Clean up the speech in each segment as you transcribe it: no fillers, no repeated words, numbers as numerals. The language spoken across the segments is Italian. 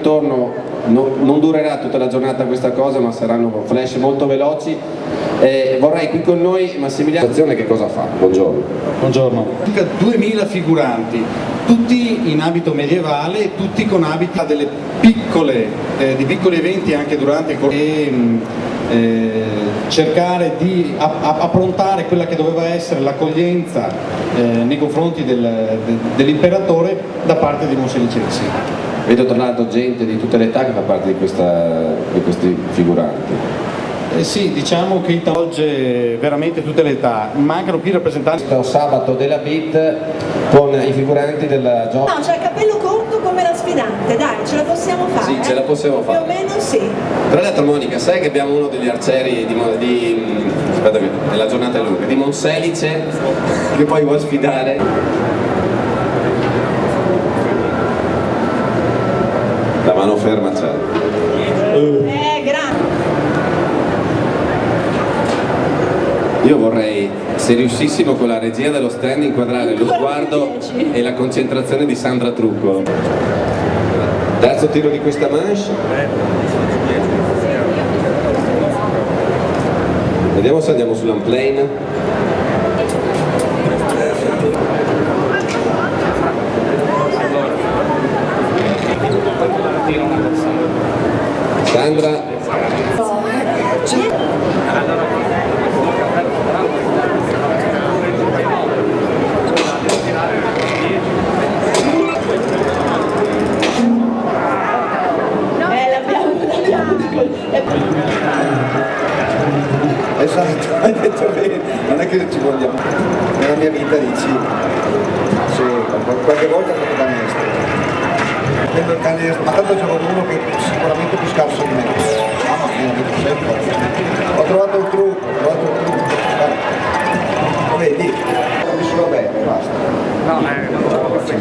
intorno, non durerà tutta la giornata questa cosa, ma saranno flash molto veloci. Vorrei qui con noi Massimiliano. Che cosa fa? Buongiorno. Buongiorno. 2000 figuranti, tutti in abito medievale, tutti con abiti delle piccoli eventi anche durante cercare di approntare quella che doveva essere l'accoglienza nei confronti dell'imperatore da parte di Monselice di Siena. Vedo tra l'altro gente di tutte le età che fa parte di questi figuranti. Sì, diciamo che svolge veramente tutte le età, mancano qui rappresentanti. Questo sabato della BIT con i figuranti della No, c'è il capello corto come la sfidante, dai, ce la possiamo fare. Sì, ce la possiamo fare. Più o meno sì. Tra l'altro Monica, sai che abbiamo uno degli arcieri della giornata lunga, di Monselice, che poi vuol sfidare. La mano ferma c'è. Grande. Io vorrei, se riuscissimo con la regia dello stand, inquadrare lo sguardo e la concentrazione di Sandra Truccolo. Terzo tiro di questa manche. Vediamo se andiamo sull'unplane. Sandra. Esatto, hai detto bene, non è che ci vogliamo. Nella mia vita dici, sì, qualche volta ho fatto canestro. Prendo il canestro, ma tanto c'era uno che è sicuramente più scarso di me. Mamma mia, vedo sempre. Ho trovato il trucco, Lo vedi? Ho vissuto bene, basta. No, non ce la faccio.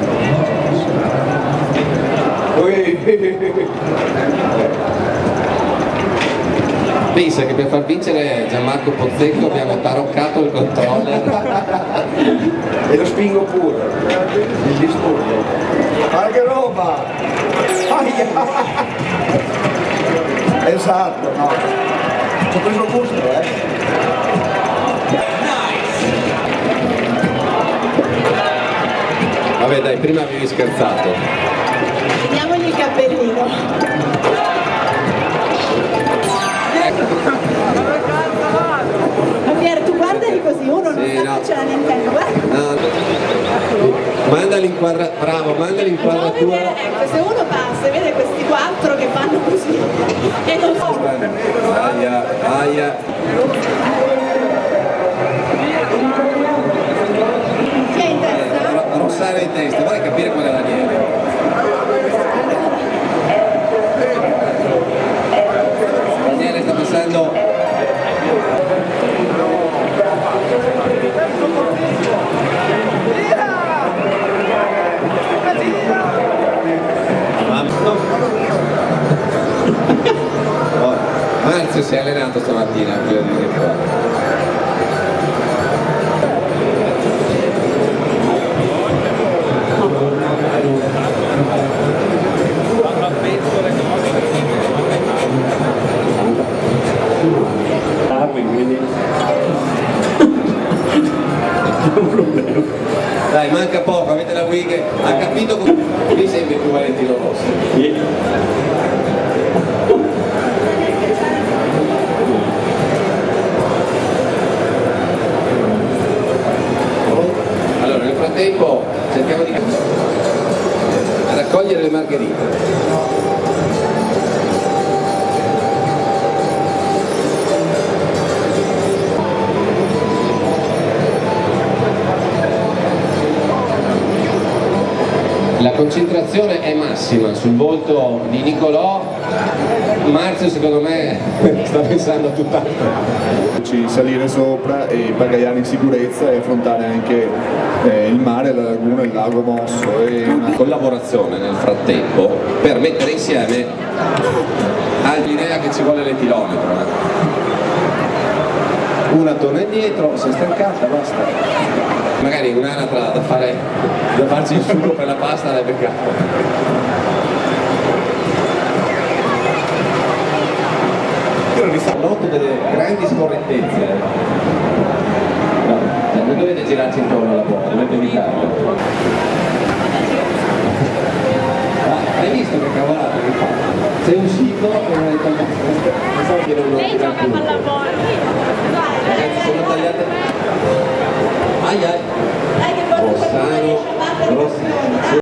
Pensa che per far vincere Gianmarco Pozzecco abbiamo taroccato il controller. E lo spingo pure, il disturbo. Ma che roba! Aia! Esatto, no. Ci ho preso gusto, Vabbè dai, prima avevi scherzato. Vediamogli il cappellino. Ma Pier, tu guardali così, uno non Sì, sa no. che c'è la Nintendo, guarda. No. Manda l'inquadratura. Ecco, se uno passa e vede questi quattro che fanno così e non fa. Aia. Chi è in testa? Rossare in testa, vorrei capire qual è Daniele. Daniele sta passando. Marzio si è allenato stamattina, quello di qua. Dai, manca poco, avete la Wii che ha capito mi sembra più Valentino Rossi. Allora, nel frattempo cerchiamo di raccogliere le margherite. La concentrazione è massima sul volto di Nicolò. Marzio secondo me sta pensando a tutt'altro. Salire sopra e bagagliare in sicurezza e affrontare anche il mare, la laguna, il lago mosso. E una collaborazione nel frattempo per mettere insieme all'idea che ci vuole l'etilometro. Una torna indietro, si è stancata, basta. Magari un'anatra da farci il sugo per la pasta l'hai beccato. L'otto delle grandi scorrettezze. No, non dovete girarci intorno alla porta, dovete evitarlo. Hai visto che cavolata che fa? Sei uscito e non hai tagliato. Pensavo che non lo Lei gioca a pallavolo. Ragazzi, sono tagliate. Ai ai. Dai che poi Rossano,